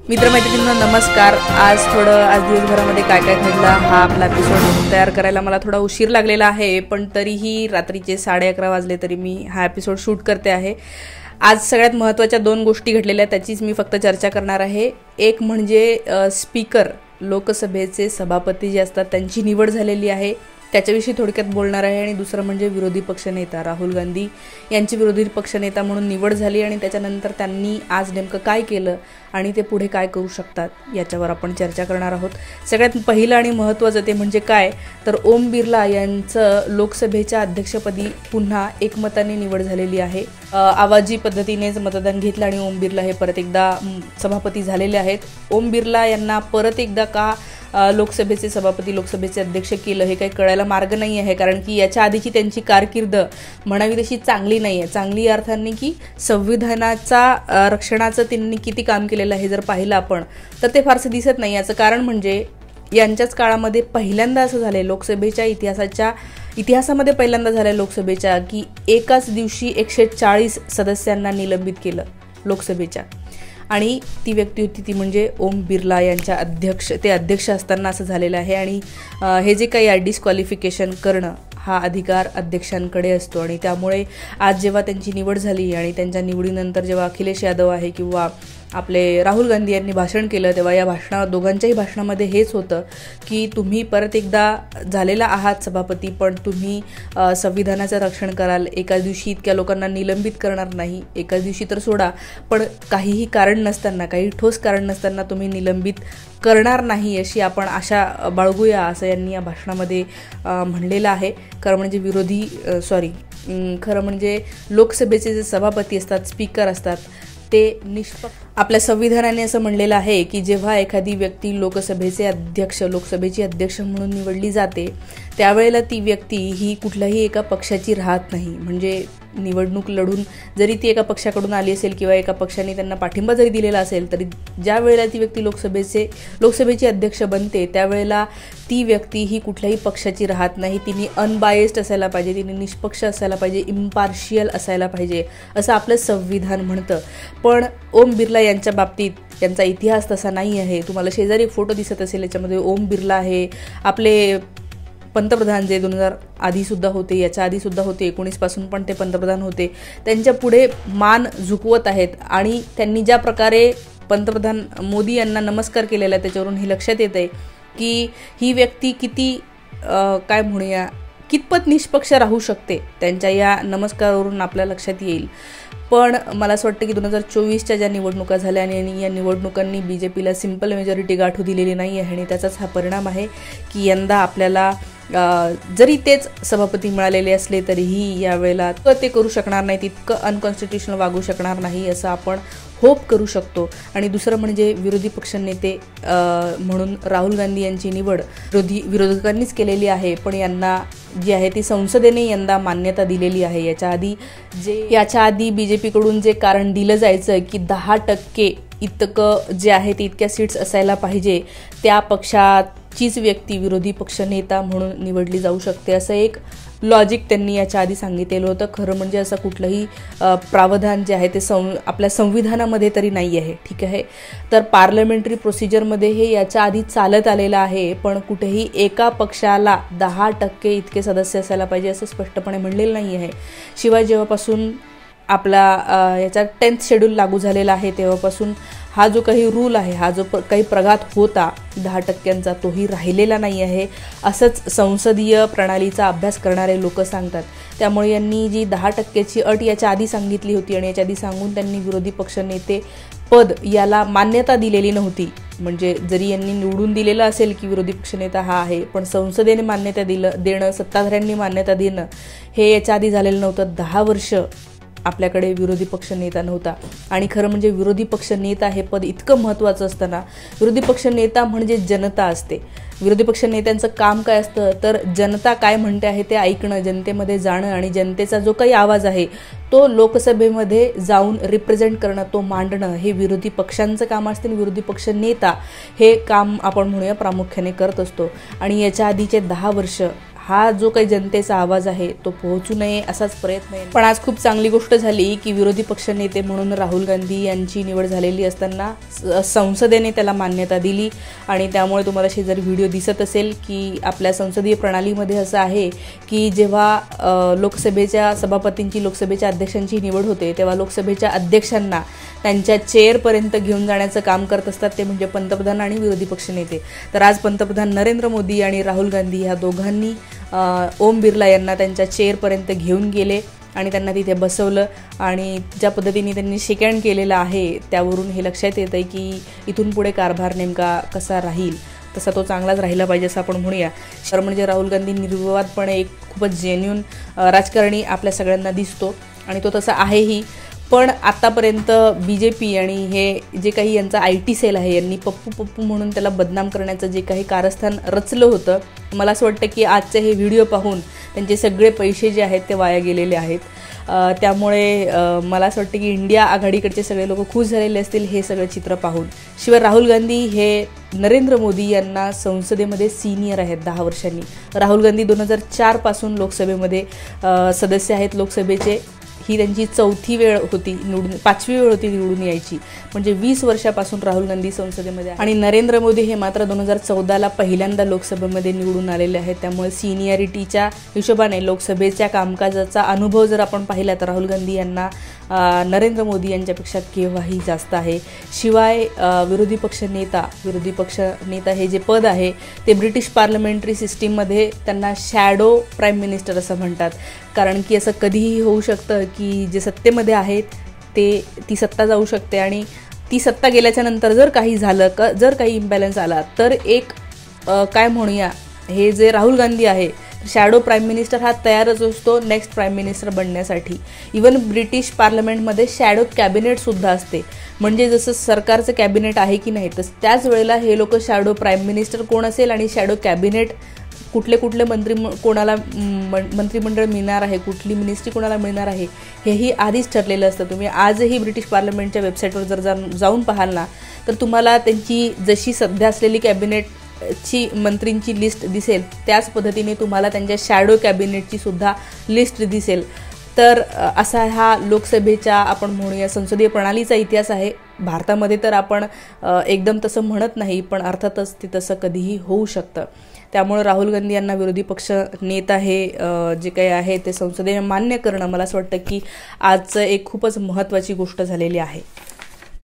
मित्रमैत्रिणींना नमस्कार। आज दिवसभरामध्ये काय काय घडलं हा आपला एपिसोड तयार करायला मला थोडा उशीर लागलेला आहे, पण तरीही रात्रीचे 11:30 वाजले तरी मी हा एपिसोड शूट करते आहे। आज सगळ्यात महत्त्वाच्या 2 गोष्टी घडलेल्या त्याचीच मी फक्त चर्चा करणार आहे। एक म्हणजे स्पीकर लोकसभेचे सभापती जे असतात त्यांची निवड झालेली आहे, त्याच्याविषयी थोडक्यात बोलणार आहे। आणि दुसरं म्हणजे विरोधी पक्षनेता राहुल गांधी यांची विरोधी पक्षनेता म्हणून निवड झाली आणि त्याच्यानंतर त्यांनी आज नेमकं काय केलं आणि ते पुढे काय करू शकतात याच्यावर आपण चर्चा करणार आहोत। सगळ्यात पहिलं आणि महत्त्वाचं ते म्हणजे काय तर ओम बिर्ला यांचं लोकसभेच्या अध्यक्षपदी पुन्हा एकमताने निवड झालेली आहे। आवाजी पद्धतीनेच मतदान घेतलं आणि ओम बिर्ला हे परत एकदा सभापती झालेले आहेत। ओम बिर्ला यांना परत एकदा का लोकसभेचे सभापती लोकसभेचे अध्यक्ष केलं हे काही कळायला मार्ग नाही आहे, कारण की याच्या आधीची त्यांची कारकीर्द म्हणावी तशी चांगली नाही आहे। चांगली अर्थाने की संविधानाचा रक्षणाचं त्यांनी किती काम केलेलं आहे जर पाहिलं आपण तर ते फारसं दिसत नाही। याचं कारण म्हणजे यांच्याच काळामध्ये पहिल्यांदा असं झालंय लोकसभेच्या इतिहासामध्ये पहिल्यांदा झालंय लोकसभेच्या की एकाच दिवशी 140 सदस्यांना निलंबित केलं लोकसभेच्या, आणि ती व्यक्ती होती ती म्हणजे ओम बिर्ला यांच्या अध्यक्ष असताना असं झालेलं आहे। आणि हे जे काही डिस्क्वालिफिकेशन करणं हा अधिकार अध्यक्षांकडे असतो, आणि त्यामुळे आज जेव्हा त्यांची निवड झाली आणि त्यांच्या निवडीनंतर जेव्हा अखिलेश यादव आहे किंवा आपले राहुल गांधी यांनी भाषण केलं तेव्हा या दोघांच्याही भाषणामध्ये हेच होतं की तुम्ही परत एकदा झालेला आहात सभापती, पण तुम्ही संविधानाचं रक्षण कराल, एकाच दिवशी इतक्या लोकांना निलंबित करणार नाही, एकाच दिवशी तर सोडा पण काहीही कारण नसताना काही ठोस कारण नसताना तुम्ही निलंबित करणार नाही अशी आपण आशा बाळगूया असं यांनी या भाषणामध्ये म्हणलेलं आहे। खरं म्हणजे लोकसभेचे जे सभापती असतात स्पीकर असतात ते निष्पक्ष आपल्या संविधानाने असं म्हणलेलं आहे की जेव्हा एखादी व्यक्ती लोकसभेची अध्यक्ष म्हणून निवडली जाते त्यावेळेला ती व्यक्ती ही कुठल्याही एका पक्षाची राहत नाही। म्हणजे निवडणूक लढून जरी ती एका पक्षाकडून आली असेल किंवा एका पक्षाने त्यांना पाठिंबा जरी दिलेला असेल तरी ज्या वेळेला ती व्यक्ती लोकसभेची अध्यक्ष बनते त्यावेळेला ती व्यक्ती ही कुठल्याही पक्षाची राहत नाही। तिने अनबायस्ड असायला पाहिजे, तिने निष्पक्ष असायला पाहिजे, इम्पार्शियल असायला पाहिजे असं आपलं संविधान म्हणतं। पण ओम बिर्ला यांच्या बाबतीत त्यांचा इतिहास तसा नाही आहे। तुम्हाला शेजारी फोटो दिसत असेल, याच्यामध्ये ओम बिर्ला आहे, आपले पंतप्रधान जे 2000 आधीसुद्धा होते, याच्या आधीसुद्धा होते, 19 पासून पण ते पंतप्रधान होते, त्यांच्या पुढे मान झुकवत आहेत। आणि त्यांनी ज्या प्रकारे पंतप्रधान मोदी यांना नमस्कार केलेला आहे त्याच्यावरून हे लक्षात येत आहे की ही व्यक्ती किती काय म्हणूया कितपत निष्पक्ष राहू शकते, त्यांच्या या नमस्कारावरून आपल्या लक्षात येईल। पण मला असं वाटतं की 2024च्या ज्या निवडणुका झाल्या आणि या निवडणुकांनी BJPला सिंपल मेजॉरिटी गाठू दिलेली नाही आहे, आणि त्याचाच हा परिणाम आहे की यंदा आपल्याला जरी तेच सभापती मिळालेले असले तरीही यावेळेला ते करू शकणार नाही, तितकं अनकॉन्स्टिट्युशनल वागू शकणार नाही असं आपण होप करू शकतो। आणि दुसरं म्हणजे विरोधी पक्षनेते म्हणून राहुल गांधी यांची निवड विरोधकांनीच केलेली आहे, पण यांना जी आहे ती संसदेने यंदा मान्यता दिलेली आहे। याच्या आधी BJPकडून जे कारण दिलं जायचं की 10% इतकं जे आहे ते इतक्या सीट्स असायला पाहिजे, त्या पक्षाचीच व्यक्ती विरोधी पक्षनेता म्हणून निवडली जाऊ शकते असं एक लॉजिक त्यांनी याच्या आधी सांगितलेलं होतं। खरं म्हणजे असं कुठलंही प्रावधान जे आहे ते आपल्या संविधानामध्ये तरी नाही आहे, ठीक आहे। तर पार्लमेंटरी प्रोसिजरमध्ये हे याच्या आधी चालत आलेलं आहे, पण कुठेही एका पक्षाला 10% इतके सदस्य असायला पाहिजे असं स्पष्टपणे म्हणलेलं नाही आहे। शिवाय जेव्हापासून आपला याचा 10th शेड्यूल लागू झालेला आहे तेव्हापासून हा जो काही रूल आहे, हा जो काही प्रघात होता 10%चा तोही राहिलेला नाही आहे असंच संसदीय प्रणालीचा अभ्यास करणारे लोक सांगतात। त्यामुळे यांनी जी 10%ची अट याच्या आधी सांगितली होती आणि याच्या आधी सांगून त्यांनी विरोधी पक्षनेते पद याला मान्यता दिलेली नव्हती। म्हणजे जरी यांनी निवडून दिलेलं असेल की विरोधी पक्षनेता हा आहे, पण संसदेने मान्यता देणं सत्ताधाऱ्यांनी मान्यता देणं हे याच्या आधी झालेलं नव्हतं। 10 वर्ष आपल्याकडे विरोधी पक्ष नेता नव्हता। आणि खरं म्हणजे विरोधी पक्ष नेता हे पद इतकं महत्त्वाचं असताना विरोधी पक्ष नेता म्हणजे जनता असते। विरोधी पक्ष नेत्यांचं काम काय असतं तर जनता काय म्हणते आहे ते ऐकणं, जनतेमध्ये जाणं आणि जनतेचा जो काही आवाज आहे तो लोकसभेमध्ये जाऊन रिप्रेझेंट करणं, तो मांडणं हे विरोधी पक्षांचं काम असते। विरोधी पक्ष नेता हे काम आपण म्हणूया प्रामुख्याने करत असतो। आणि याच्या आधीचे 10 वर्ष हा जो काही जनतेचा आवाज आहे तो पोहोचू नये असाच प्रयत्न आहे. पण आज खूप चांगली गोष्ट झाली की विरोधी पक्षनेते म्हणून राहुल गांधी यांची निवड झालेली असताना संसदेने त्याला मान्यता दिली आणि त्यामुळे तुम्हाला शेजारी व्हिडिओ दिसत असेल की आपल्या संसदीय प्रणालीमध्ये असं आहे की जेव्हा लोकसभेच्या सभापतींची लोकसभेच्या अध्यक्षांची निवड होते तेव्हा लोकसभेच्या अध्यक्षांना त्यांच्या चेअरपर्यंत घेऊन जाण्याचं काम करत असतात ते म्हणजे पंतप्रधान आणि विरोधी पक्षनेते. तर आज पंतप्रधान नरेंद्र मोदी आणि राहुल गांधी ह्या दोघांनी ओम बिर्ला यांना त्यांच्या चेअरपर्यंत घेऊन गेले आणि त्यांना तिथे बसवलं आणि ज्या पद्धतीने त्यांनी शेक हँड केलेलं आहे त्यावरून हे लक्षात येतं आहे की इथून पुढे कारभार नेमका कसा राहील तसा तो चांगलाच राहिला पाहिजे असं आपण म्हणूया. तर म्हणजे राहुल गांधी निर्विवादपणे एक खूपच जेन्युइन राजकारणी आपल्या सगळ्यांना दिसतो आणि तो तसा आहेही. पण आतापर्यंत BJP आणि हे जे काही यांचा IT सेल आहे यांनी पप्पू म्हणून त्याला बदनाम करण्याचं जे काही कारस्थान रचलं होतं, मला असं वाटतं की आजचे हे व्हिडिओ पाहून त्यांचे सगळे पैसे जे आहेत ते वाया गेलेले आहेत. त्यामुळे मला असं वाटतं की इंडिया आघाडीकडचे सगळे लोक खुश झालेले असतील हे सगळं चित्र पाहून. शिवाय राहुल गांधी हे नरेंद्र मोदी यांना संसदेमध्ये सिनियर आहेत 10 वर्षांनी. राहुल गांधी 2004 पासून लोकसभेमध्ये सदस्य आहेत लोकसभेचे. ही त्यांची 4थी वेळ होती निवडून 5वी वेळ होती निवडून यायची. म्हणजे 20 वर्षापासून राहुल गांधी संसदेमध्ये आणि नरेंद्र मोदी हे मात्र 2014ला पहिल्यांदा लोकसभेमध्ये निवडून आलेले आहेत. त्यामुळे सिनियरिटीच्या हिशोबाने लोकसभेच्या कामकाजाचा अनुभव जर आपण पाहिला तर राहुल गांधी यांना नरेंद्र मोदी यांच्यापेक्षा केव्हाही जास्त आहे. शिवाय विरोधी पक्ष नेता हे जे पद आहे ते ब्रिटिश पार्लमेंटरी सिस्टीममध्ये त्यांना शॅडो प्राईम मिनिस्टर असं म्हणतात. कारण की असं कधीही होऊ शकतं की जे सत्तेमध्ये आहेत ती सत्ता जाऊ शकते आणि ती सत्ता गेल्याच्या नंतर जर काही झालं जर काही इम्बॅलन्स आला तर एक काय म्हणूया हे जे राहुल गांधी आहे शॅडो प्राईम मिनिस्टर हा तयारच असतो नेक्स्ट प्राईम मिनिस्टर बनण्यासाठी. इवन ब्रिटिश पार्लमेंटमध्ये शॅडो कॅबिनेटसुद्धा असते. म्हणजे जसं सरकारचं कॅबिनेट आहे की नाही तसं त्याच वेळेला हे लोक शॅडो प्राईम मिनिस्टर कोण असेल आणि शॅडो कॅबिनेट कुठले कोणाला मंत्रिमंडळ मिळणार आहे कुठली मिनिस्ट्री कोणाला मिळणार आहे हेही आधीच ठरलेलं असतं. तुम्ही आजही ब्रिटिश पार्लमेंटच्या वेबसाईटवर जर जाऊन पाहाल ना तर तुम्हाला त्यांची जशी सध्या असलेली कॅबिनेटची मंत्रींची लिस्ट दिसेल त्याच पद्धतीने तुम्हाला त्यांच्या शॅडो कॅबिनेटची सुद्धा लिस्ट दिसेल. तर असा हा लोकसभेच्या आपण म्हणूया संसदीय प्रणालीचा इतिहास आहे. भारतामध्ये तर आपण एकदम तसं म्हणत नाही पण अर्थातच ते तसं कधीही होऊ शकतं. त्यामुळे राहुल गांधी यांना विरोधी पक्ष नेता हे जे काही आहे ते संसदेने मान्य करणं मला असं वाटतं की आजचं एक खूपच महत्त्वाची गोष्ट झालेली आहे.